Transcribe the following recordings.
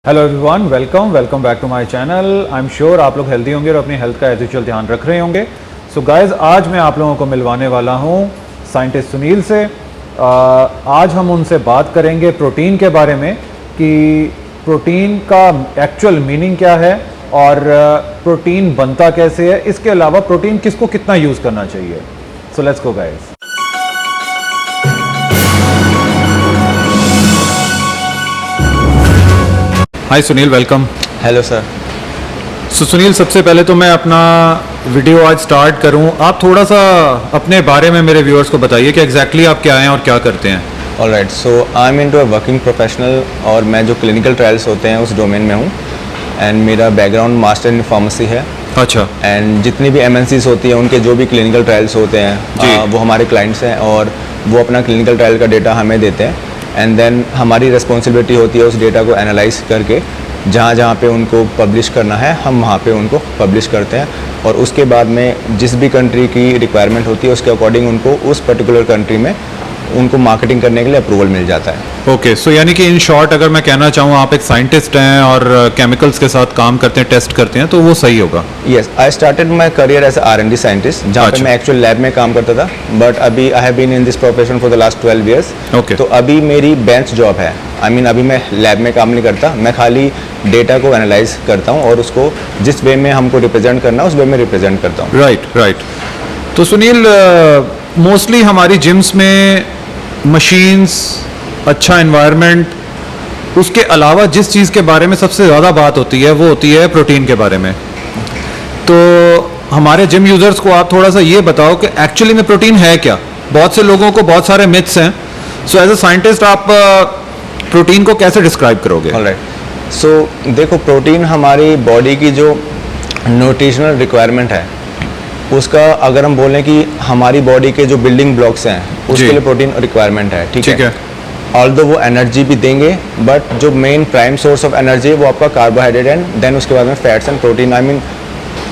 Hello everyone, welcome back to my channel. I am sure आप लोग healthy होंगे और अपनी हेल्थ का एज यूजुअल ध्यान रख रहे होंगे। सो गाइस, आज मैं आप लोगों को मिलवाने वाला हूँ साइंटिस्ट सुनील से। आज हम उनसे बात करेंगे प्रोटीन के बारे में कि प्रोटीन का एक्चुअल मीनिंग क्या है और प्रोटीन बनता कैसे है, इसके अलावा प्रोटीन किसको कितना यूज़ करना चाहिए। So let's go guys. Hi Sunil, welcome. Hello sir. Sunil, सबसे पहले तो मैं अपना वीडियो आज स्टार्ट करूं, आप थोड़ा सा अपने बारे में मेरे व्यूअर्स को बताइए कि एग्जैक्टली आप क्या हैं और क्या करते हैं। Alright, so I am into a working professional और मैं जो क्लिनिकल ट्रायल्स होते हैं उस डोमेन में हूँ। एंड मेरा बैकग्राउंड मास्टर इन फार्मेसी है। अच्छा। एंड जितनी भी एमएनसीज होती हैं उनके जो भी क्लिनिकल ट्रायल्स होते हैं वो हमारे क्लाइंट्स हैं और वो अपना क्लिनिकल ट्रायल का डेटा हमें देते हैं। एंड देन हमारी रिस्पॉन्सिबिलिटी होती है उस डेटा को एनालाइज करके जहाँ जहाँ पे उनको पब्लिश करना है हम वहाँ पे उनको पब्लिश करते हैं। और उसके बाद में जिस भी कंट्री की रिक्वायरमेंट होती है उसके अकॉर्डिंग उनको उस पर्टिकुलर कंट्री में उनको मार्केटिंग करने के लिए अप्रूवल मिल जाता है। ओके, सो यानी कि इन शॉर्ट अगर मैं कहना चाहूँ, आप एक साइंटिस्ट हैं और केमिकल्स के साथ काम करते हैं, टेस्ट करते हैं, तो वो सही होगा। Yes, I started my career as R&D scientist जहाँ पे मैं एक्चुअल लैब में काम करता था। बट अभी I have been in this profession for the last 12 years. Okay. तो अभी मेरी बेंच जॉब है। अभी मैं लैब में काम नहीं करता, मैं खाली डेटा को एनालाइज करता हूँ और उसको जिस वे में हमको रिप्रेजेंट करना है उस वे में रिप्रेजेंट करता हूँ। राइट। तो सुनील, मोस्टली हमारी जिम्स में मशीन्स, अच्छा एनवायरनमेंट, उसके अलावा जिस चीज़ के बारे में सबसे ज़्यादा बात होती है वो होती है प्रोटीन के बारे में। तो हमारे जिम यूज़र्स को आप थोड़ा सा ये बताओ कि एक्चुअली में प्रोटीन है क्या। बहुत से लोगों को बहुत सारे मिथ्स हैं। सो एज अ साइंटिस्ट आप प्रोटीन को कैसे डिस्क्राइब करोगे? ऑलराइट, सो देखो, प्रोटीन हमारी बॉडी की जो न्यूट्रिशनल रिक्वायरमेंट है उसका अगर हम बोलें कि हमारी बॉडी के जो बिल्डिंग ब्लॉक्स हैं उसके लिए प्रोटीन रिक्वायरमेंट है। ठीक है। ऑल्दो वो एनर्जी भी देंगे बट जो main prime source of energy है वो आपका कार्बोहाइड्रेट एंड देन उसके बाद में फैट्स एंड प्रोटीन।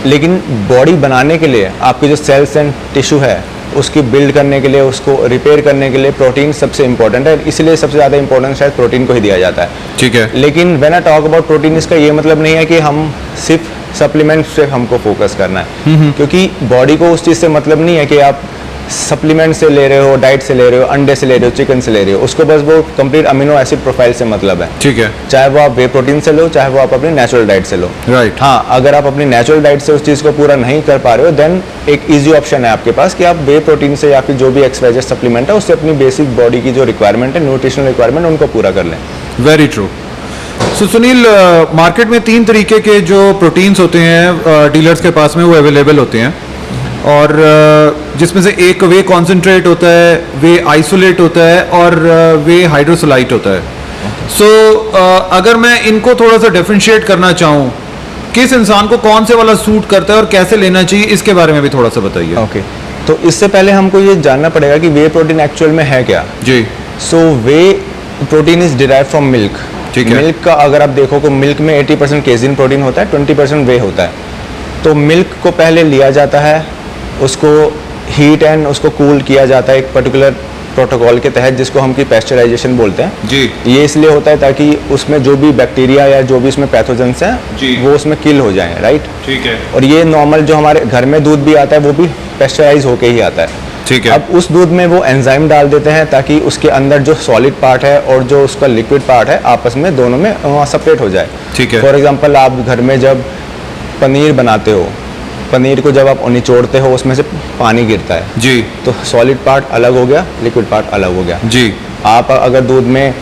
लेकिन बॉडी बनाने के लिए आपके जो सेल्स एंड टिश्यू है उसकी बिल्ड करने के लिए, उसको रिपेयर करने के लिए प्रोटीन सबसे इंपॉर्टेंट है। इसलिए सबसे ज़्यादा इंपॉर्टेंस शायद प्रोटीन को ही दिया जाता है। ठीक है। लेकिन when I talk about protein, इसका ये मतलब नहीं है कि हम सिर्फ सप्लीमेंट से हमको फोकस करना है, क्योंकि बॉडी को उस चीज़ से मतलब नहीं है कि आप सप्लीमेंट से ले रहे हो, डाइट से ले रहे हो, अंडे से ले रहे हो, चिकन से ले रहे हो, उसको बस वो कंप्लीट अमीनो एसिड प्रोफाइल से मतलब है। ठीक है। चाहे वो आप वे प्रोटीन से लो, चाहे वो आप अपनी नेचुरल डाइट से लो। राइट। हाँ, अगर आप अपनी नेचुरल डाइट से उस चीज़ को पूरा नहीं कर पा रहे हो देन एक ईजी ऑप्शन है आपके पास कि आप वे प्रोटीन से या फिर जो भी एक्सवाइजेड सप्लीमेंट है उससे अपनी बेसिक बॉडी की जो रिक्वायरमेंट है, न्यूट्रिशनल रिक्वायरमेंट, उनको पूरा कर लें। Very true. So Sunil, market में 3 तरीके के जो प्रोटीन्स होते हैं डीलर्स के पास में वो अवेलेबल होते हैं और जिसमें से एक वे कॉन्सेंट्रेट होता है, वे आइसोलेट होता है और वे हाइड्रोसोलाइट होता है। सो अगर मैं इनको थोड़ा सा डिफरेंशिएट करना चाहूँ, किस इंसान को कौन से वाला सूट करता है और कैसे लेना चाहिए, इसके बारे में भी थोड़ा सा बताइए। ओके, तो इससे पहले हमको ये जानना पड़ेगा कि वे प्रोटीन एक्चुअल में है क्या। जी। So whey protein is derive from milk. ठीक है। मिल्क का अगर आप देखो तो मिल्क में 80% केजिन प्रोटीन होता है, 20% वे होता है। तो मिल्क को पहले लिया जाता है, उसको हीट एंड उसको कूल किया जाता है एक पर्टिकुलर प्रोटोकॉल के तहत जिसको हम की पेस्चराइजेशन बोलते हैं। जी। ये इसलिए होता है ताकि उसमें जो भी बैक्टीरिया या जो भी उसमें पैथोजेंस हैं वो उसमें किल हो जाएं। राइट। ठीक है। और ये नॉर्मल जो हमारे घर में दूध भी आता है वो भी पेस्चराइज होके ही आता है। ठीक है। अब उस दूध में वो एंजाइम डाल देते हैं ताकि उसके अंदर जो सॉलिड पार्ट है और जो उसका लिक्विड पार्ट है आपस में दोनों में सेपरेट हो जाए। ठीक है। फॉर एग्जाम्पल, आप घर में जब पनीर बनाते हो, पनीर को जब आप निचोड़ते हो उसमें से पानी गिरता है। जी। तो सॉलिड पार्ट अलग हो गया, लिक्विड पार्ट अलग हो गया। जी। आप अगर दूध में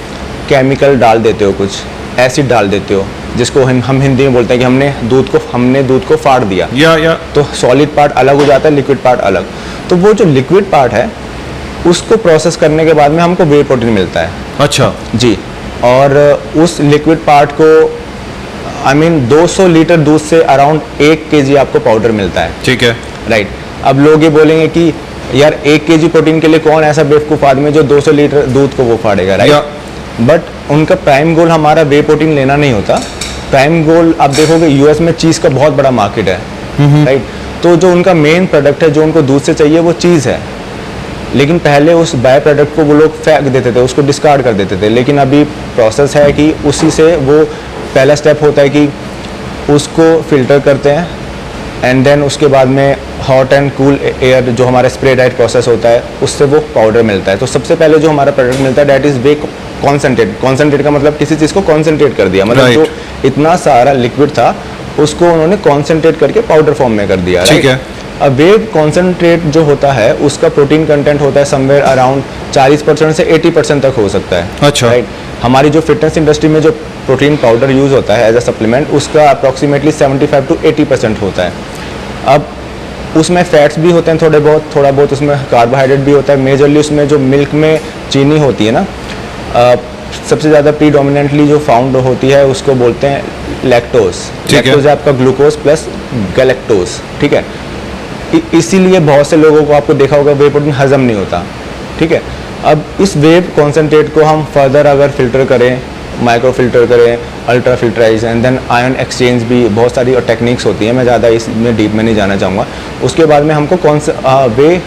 केमिकल डाल देते हो, कुछ एसिड डाल देते हो, जिसको हम हिंदी में बोलते हैं कि हमने दूध को फाड़ दिया, या तो सॉलिड पार्ट अलग हो जाता है, लिक्विड पार्ट अलग। तो वो जो लिक्विड पार्ट है उसको प्रोसेस करने के बाद में हमको वे प्रोटीन मिलता है। अच्छा। जी। और उस लिक्विड पार्ट को 200 लीटर दूध से अराउंड 1 kg आपको पाउडर मिलता है। ठीक है। राइट। अब लोग ये बोलेंगे कि यार 1 kg प्रोटीन के लिए कौन ऐसा बेवकूफ़ आदमी जो 200 लीटर दूध को वो फाड़ेगा। राइट। बट उनका प्राइम गोल हमारा वे प्रोटीन लेना नहीं होता। प्राइम गोल आप देखोगे यूएस में चीज़ का बहुत बड़ा मार्केट है। राइट। तो जो उनका मेन प्रोडक्ट है जो उनको दूध से चाहिए वो चीज़ है, लेकिन पहले उस बाय प्रोडक्ट को वो लोग फेंक देते थे, उसको डिस्कार्ड कर देते थे। लेकिन अभी प्रोसेस है कि उसी से वो पहला स्टेप होता है कि उसको फिल्टर करते हैं एंड देन उसके बाद में हॉट एंड कूल एयर जो हमारा स्प्रे डाइट प्रोसेस होता है उससे वो पाउडर मिलता है। तो सबसे पहले जो हमारा प्रोडक्ट मिलता है डैट इज़ वे कॉन्सेंट्रेट का मतलब किसी चीज़ को कॉन्सेंट्रेट कर दिया, मतलब जो इतना सारा लिक्विड था उसको उन्होंने कॉन्सेंट्रेट करके पाउडर फॉर्म में कर दिया। ठीक है। अब वेव कॉन्सेंट्रेट जो होता है उसका प्रोटीन कंटेंट होता है समवेयर अराउंड 40% से 80% तक हो सकता है। अच्छा। राइट। हमारी जो फिटनेस इंडस्ट्री में जो प्रोटीन पाउडर यूज़ होता है एज अ सप्लीमेंट उसका अप्रॉक्सीमेटली 75 to 80% होता है। अब उसमें फैट्स भी होते हैं थोड़ा बहुत उसमें कार्बोहाइड्रेट भी होता है। मेजरली उसमें जो मिल्क में चीनी होती है ना, सबसे ज़्यादा प्रीडोमिनेंटली जो फाउंड होती है उसको बोलते हैं लैक्टोज। लैक्टोज है आपका ग्लूकोज प्लस गैलेक्टोज। ठीक है। इसीलिए बहुत से लोगों को आपको देखा होगा वे प्रोटीन हजम नहीं होता। ठीक है। अब इस वेव कॉन्सेंट्रेट को हम फर्दर अगर फिल्टर करें, माइक्रो फिल्टर करें, ultra filterise and then ion exchange भी बहुत सारी टेक्निक्स होती हैं, मैं ज़्यादा इसमें डीप में नहीं जाना चाहूँगा। उसके बाद में हमको वे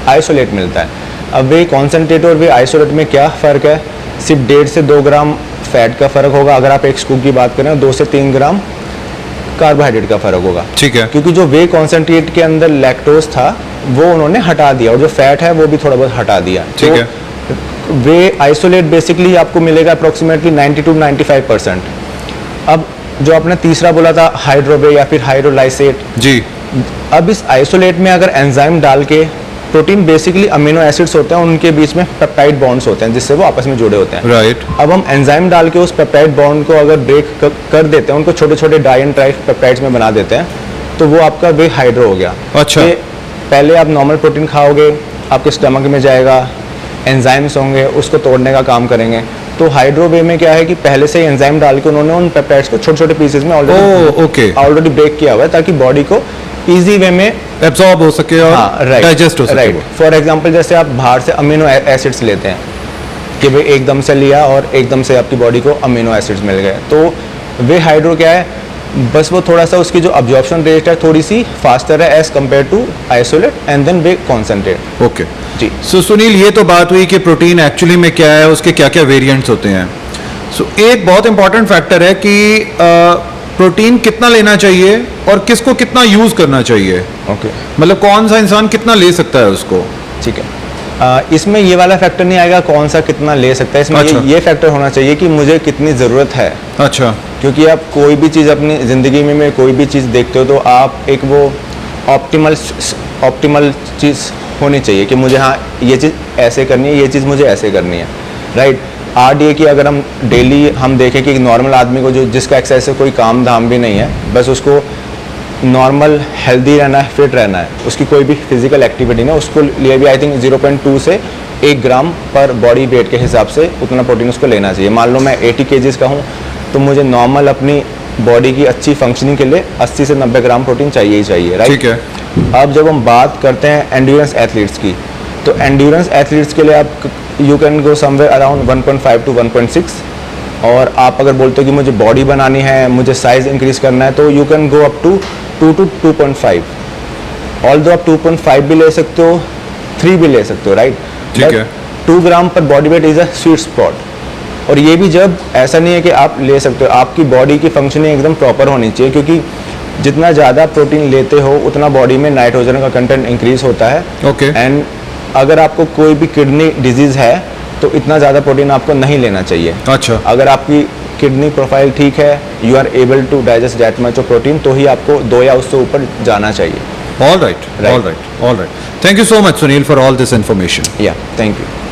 आइसोलेट मिलता है। अब वे कॉन्सेंट्रेट और वे आइसोलेट में क्या फ़र्क है? सिर्फ 1.5 से 2 ग्राम फैट का फ़र्क होगा। अगर आप एक स्कूप की बात करें 2 से 3 ग्राम कार्बोहाइड्रेट का फ़र्क होगा। ठीक है। क्योंकि जो वे कॉन्सेंट्रेट के अंदर लैक्टोज था वो उन्होंने हटा दिया और जो फैट है वो भी थोड़ा बहुत हटा दिया। ठीक है। वे आइसोलेट बेसिकली आपको मिलेगा अप्रोक्सीमेटली 90 to 95%। अब जो आपने तीसरा बोला था हाइड्रोवे या फिर हाइड्रोलाइसेट जी, अब इस आइसोलेट में अगर एंजाइम डाल के प्रोटीन बेसिकली अमीनो एसिड्स होते हैं उनके बीच में पेप्टाइड बॉन्ड्स होते हैं जिससे वो आपस में जुड़े होते हैं। राइट। अब हम एंजाइम डाल के उस पेप्टाइड बॉन्ड को अगर ब्रेक कर देते हैं, उनको छोटे छोटे डाई एंड ट्राई पेप्टाइड्स में बना देते हैं तो वो आपका वे हाइड्रो हो गया। अच्छा। पहले आप नॉर्मल प्रोटीन खाओगे, आपके स्टमक में जाएगा, एंजाइम्स होंगे उसको तोड़ने का काम करेंगे। तो हाइड्रो वे में क्या है कि पहले से ही एंजाइम डाल के उन्होंने उन पेप्टाइड्स को छोटे छोटे पीसेस में ऑलरेडी ब्रेक किया हुआ है ताकि बॉडी को इजी वे में एब्जॉर्ब हो सके और डाइजेस्ट हो सके। राइट। फॉर एग्जांपल जैसे आप बाहर से अमीनो एसिड्स लेते हैं कि भाई एकदम से लिया और एकदम से आपकी बॉडी को अमीनो एसिड्स मिल गए, तो वे हाइड्रो क्या है, बस वो थोड़ा सा उसकी जो अब्जॉर्प्शन रेट है थोड़ी सी फास्टर है as compare to isolate and then whey concentrate. Okay जी। सो सुनील, ये तो बात हुई कि प्रोटीन एक्चुअली में क्या है, उसके क्या क्या वेरिएंट्स होते हैं। सो एक बहुत इंपॉर्टेंट फैक्टर है कि प्रोटीन कितना लेना चाहिए और किसको कितना यूज करना चाहिए। ओके। मतलब कौन सा इंसान कितना ले सकता है उसको। ठीक है। इसमें ये वाला फैक्टर नहीं आएगा कौन सा कितना ले सकता है, इसमें अच्छा। ये फैक्टर होना चाहिए कि मुझे कितनी ज़रूरत है। अच्छा। क्योंकि आप कोई भी चीज़ अपनी ज़िंदगी में कोई भी चीज़ देखते हो तो आप एक वो ऑप्टिमल चीज़ होनी चाहिए कि मुझे हाँ ये चीज़ ऐसे करनी है, ये चीज़ मुझे ऐसे करनी है। राइट। RDA की अगर हम डेली हम देखें कि एक नॉर्मल आदमी को जो जिसका एक्सरसाइज से कोई काम धाम भी नहीं है, बस उसको नॉर्मल हेल्दी रहना है, फिट रहना है, उसकी कोई भी फिजिकल एक्टिविटी नहीं, उसको लिए भी आई थिंक 0.2 से 1 ग्राम पर बॉडी वेट के हिसाब से उतना प्रोटीन उसको लेना चाहिए। मान लो मैं 80 kg का हूँ तो मुझे नॉर्मल अपनी बॉडी की अच्छी फंक्शनिंग के लिए 80 से 90 ग्राम प्रोटीन चाहिए ही चाहिए। राइट। ठीक है। अब जब हम बात करते हैं एंड्योरेंस एथलीट्स की, तो एंड्योरेंस एथलीट्स के लिए आप you can go somewhere around 1.5 to 1.6, और आप अगर बोलते हो कि मुझे बॉडी बनानी है, मुझे साइज इंक्रीज करना है, तो you can go up to 2 to 2.5। Although आप 2.5 भी ले सकते हो, 3 भी ले सकते हो। राइट। ठीक है। 2 ग्राम पर body weight is a sweet spot. और ये भी जब ऐसा नहीं है कि आप ले सकते हो, आपकी बॉडी की फंक्शनिंग एकदम प्रॉपर होनी चाहिए, क्योंकि जितना ज़्यादा प्रोटीन लेते हो उतना बॉडी में नाइट्रोजन का कंटेंट इंक्रीज होता है। ओके। एंड अगर आपको कोई भी किडनी डिजीज़ है तो इतना ज़्यादा प्रोटीन आपको नहीं लेना चाहिए। अच्छा। अगर आपकी किडनी प्रोफाइल ठीक है, you are able to digest that much of protein, तो ही आपको 2 या उससे ऊपर जाना चाहिए। All right. All right. Thank you so much, Sunil, for all this information. Yeah, thank you.